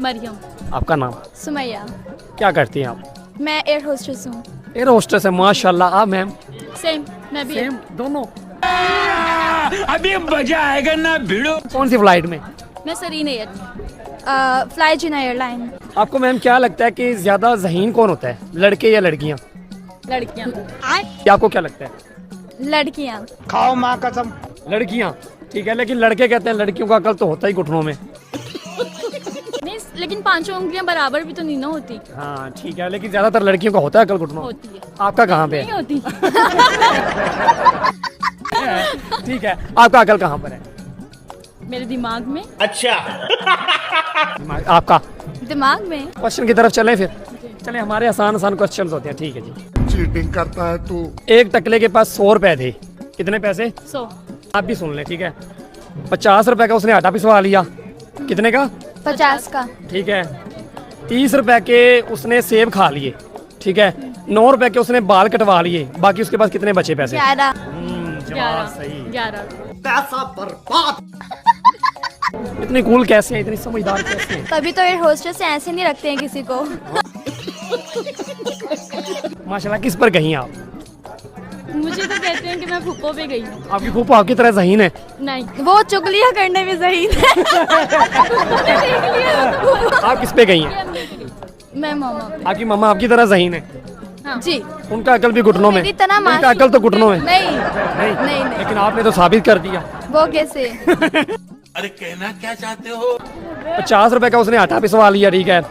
मरियम। आपका नाम? सुमैया। क्या करती हैं आप? मैं एयर होस्टेस हूँ। एयर होस्टेस है, माशाल्लाह। आप मैम? सेम, मैं भी। सेम दोनों? अभी मजा आएगा ना भिड़ो। कौन सी फ्लाइट में? मैं सरीन एयर। फ्लाई जिना एयरलाइन। आपको मैम क्या लगता है कि ज्यादा ज़हीन कौन होता है, लड़के या लड़कियाँ? लड़कियाँ। आपको क्या लगता है? लड़कियाँ। खाओ माँ कसम। लड़कियाँ, ठीक है। लेकिन लड़के कहते हैं लड़कियों का अकल तो होता ही घुटनों में। नहीं, लेकिन पांचों उंगलियां बराबर भी तो नहीं ना होती। हाँ ठीक है, लेकिन ज्यादातर लड़कियों का होता है अकल घुटनों। होती है। आपका कहाँ पे नहीं है? होती। ठीक है, आपका अकल कहाँ पर है? मेरे दिमाग में। अच्छा। आपका? दिमाग में। क्वेश्चन की तरफ चलें फिर। चले, हमारे आसान आसान क्वेश्चन होते हैं, ठीक है जी। चीटिंग करता है तू। एक टकले के पास 100 रुपए थे। कितने पैसे? 100। आप भी सुन लें, ठीक है। 50 रुपए का उसने आटा पिसवा लिया। कितने का? 50 का। ठीक है। 30 रुपए के उसने सेब खा लिए, ठीक है। 9 रुपए के उसने बाल कटवा लिए। बाकी उसके पास कितने बचे पैसे? 11। जवाब सही। 11। पैसा बर्बाद। इतनी कूल कैसे है, इतनी समझदार कैसे है? तभी तो एयर होस्टेस ऐसे नहीं रखते हैं किसी को। माशाल्लाह। किस पर गई आप? मुझे तो कहते हैं कि मैं फूफो पे गई हूँ। आपकी फूफो आपकी तरह ज़हीन है? नहीं, वो चुगलियाँ करने में सही है। आप किस पे गई हैं? मैं मामा पे। आपकी मम्मा आपकी तरह ज़हीन है? हाँ। जी। उनका अकल भी घुटनों में? मेरी तरह उनका अकल तो घुटनों में? नहीं नहीं नहीं नहीं। लेकिन आपने तो साबित कर दिया। वो कैसे? अरे कहना क्या चाहते हो? 50 रुपए का उसने आटा पिसवा लिया, ठीक है।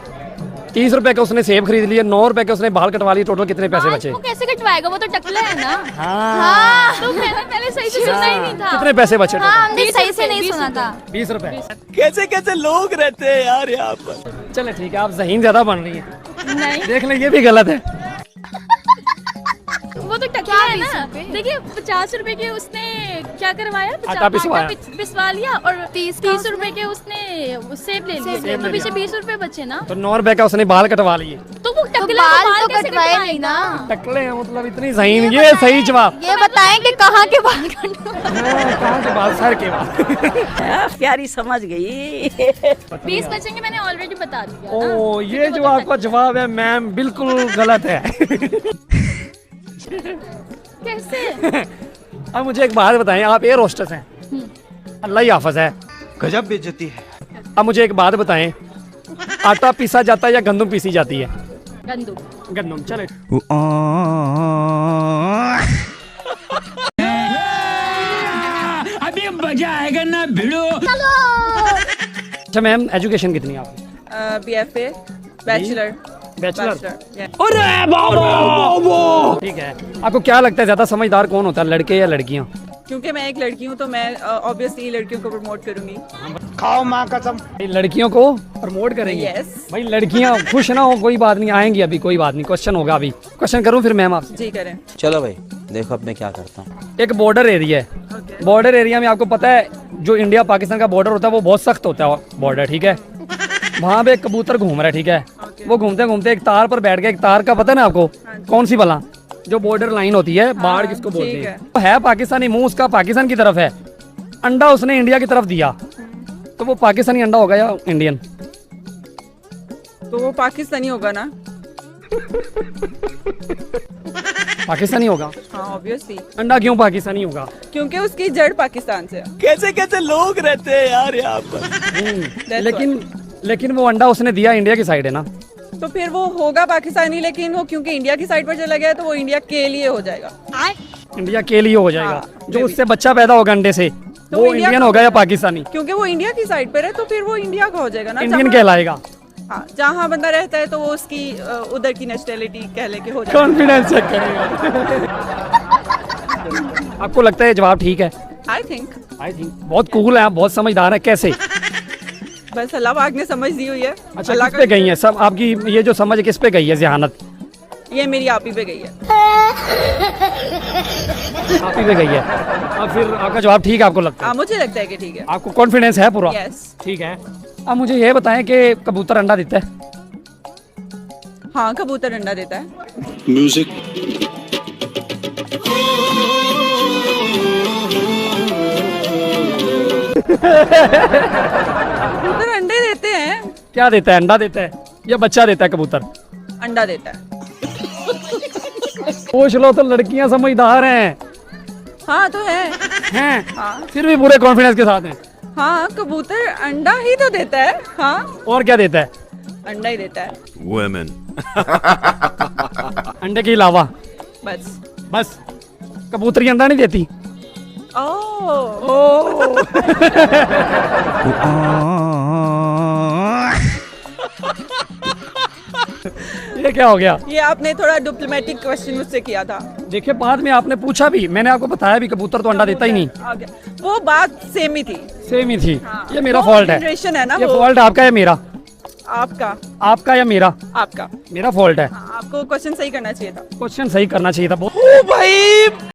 30 रुपए का उसने सेब खरीद लिए। 9 रुपए के उसने बाल कटवा लिए। टोटल कितने पैसे बचे? वो कैसे कटवाएगा, वो तो टकला है ना। हाँ। हाँ, तो मैंने पहले सही से सुना ही नहीं था। कितने पैसे बचे? हाँ, हमने सही से नहीं सुना था। 20 रुपए। कैसे कैसे लोग रहते हैं यार यहाँ पर। चले ठीक है, आप ज़हीन ज्यादा बन रही हैं। नहीं, देख लें, ये भी गलत है। वो तो टकला है ना। देखिए, 50 रुपए के उसने क्या करवाया? आटा पिसवाया। पिसवा लिया। और 30 रुपए के उसने सेब ले लिए। तो पीछे 20 रुपए बचे ना। तो 9 रुपए का उसने बाल कटवा लिए। तो वो टकला बाल तो कटवाए नहीं ना। टकले हैं मतलब इतनी ज़हीन। ये सही जवाब। ये बताएं कि कहाँ के बाल कटवाए? कहाँ के बाल? सर के बाल। प्यारी समझ गई। 20 बचेंगे, मैंने ऑलरेडी बता दिया ना। ओ, ये जो आपका जवाब है मैम बिल्कुल गलत है। कैसे? अब मुझे एक बात बताएं, आप एयर होस्टेस हैं, अल्लाह ही हाफ़िज़ है। गजब बेइज्जती है। अब मुझे एक बात बताएं, आटा पीसा जाता है या गंदम पीसी जाती है? गंदम। गंदम। चले, अभी मजा आएगा ना भिड़ो। अच्छा मैम, एजुकेशन कितनी है आपकी? BFA bachelor. बैचलर। अरे बाबा। ठीक है। आपको क्या लगता है ज्यादा समझदार कौन होता है, लड़के या लड़कियां? क्योंकि मैं एक लड़की हूँ तो मैं ऑब्वियसली लड़कियों को प्रमोट करूंगी। खाओ माँ कसम। लड़कियों को प्रमोट करेंगे? Yes. भाई लड़कियां खुश ना हो, कोई बात नहीं, आएंगी अभी, कोई बात नहीं। क्वेश्चन होगा अभी। क्वेश्चन करूं फिर मैम आपसे? जी करें। चलो भाई, देखो अब मैं क्या करता हूँ। एक बॉर्डर एरिया है। बॉर्डर एरिया में आपको पता है जो इंडिया पाकिस्तान का बॉर्डर होता है वो बहुत सख्त होता है बॉर्डर, ठीक है। वहाँ पे एक कबूतर घूम रहा है, ठीक है। वो घूमते घूमते एक तार पर बैठ गया। एक तार का पता है ना आपको? कौन सी भला? जो बॉर्डर लाइन होती है, बाढ़ किसको बोलते हैं? वो है पाकिस्तानी, मुंह उसका पाकिस्तान की तरफ है। अंडा उसने इंडिया की तरफ दिया, तो वो पाकिस्तानी अंडा होगा या इंडियन? तो वो पाकिस्तानी होगा ना। पाकिस्तानी होगा। हाँ ऑब्वियसली। अंडा क्यों पाकिस्तानी होगा? क्योंकि उसकी जड़ पाकिस्तान से है। कैसे कैसे लोग रहते हैं यार यहाँ पर। लेकिन वो अंडा उसने दिया इंडिया की साइड है ना। तो फिर वो होगा पाकिस्तानी, लेकिन वो क्योंकि इंडिया की साइड पर चला गया तो वो इंडिया के लिए हो जाएगा। इंडिया के लिए हो जाएगा। हाँ, जो उससे बच्चा पैदा होगा अंडे से, तो वो इंडिया इंडियन का होगा या होगा। पाकिस्तानी? क्योंकि वो इंडिया की साइड पर है तो फिर वो इंडिया का हो जाएगा ना। इंडियन कहलाएगा। हाँ, जहाँ बंदा रहता है तो वो उसकी उधर की नेशनलिटी कह लेके हो जाएगा। कॉन्फिडेंस चेक करेगा। आपको लगता है जवाब ठीक है? आई थिंक बहुत कूल है आप, बहुत समझदार है। कैसे? बस अल्लाह पाक ने समझ दी हुई है। अच्छा, किस पे गई है सब आपकी ये जो समझ, किस पे गई है ज़हानत? ये मेरी आप ही पे गई है। आप ही पे गई है। अब फिर आपका जवाब ठीक है आपको लगता है? मुझे लगता है कि ठीक है। आपको कॉन्फिडेंस है पूरा? यस। ठीक है। अब मुझे ये बताएं कि कबूतर अंडा देता है? हाँ, कबूतर अंडा देता है। म्यूजिक। कबूतर अंडे देते हैं। क्या देता है, अंडा देता है या बच्चा देता है कबूतर? अंडा देता है। पूछ लो तो लड़कियां समझदार हैं। हाँ तो है। हैं हाँ फिर भी पूरे कॉन्फिडेंस के साथ हैं। हाँ कबूतर अंडा ही तो देता है। हाँ और क्या देता है? अंडा ही देता है Women. अंडे के अलावा बस। बस कबूतरी अंडा नहीं देती? ओह ये क्या हो गया? ये आपने थोड़ा डिप्लोमेटिक क्वेश्चन मुझसे किया था। देखिए बाद में आपने पूछा भी, मैंने आपको बताया भी कबूतर तो अंडा देता ही नहीं। आ गया। वो बात सेम ही थी। सेम ही थी। ये मेरा वो फॉल्ट है। generation है ना ये वो। फॉल्ट आपका या मेरा? आपका। आपका या मेरा? आपका। मेरा फॉल्ट है। हाँ, आपको क्वेश्चन सही करना चाहिए था। क्वेश्चन सही करना चाहिए था। ओ भाई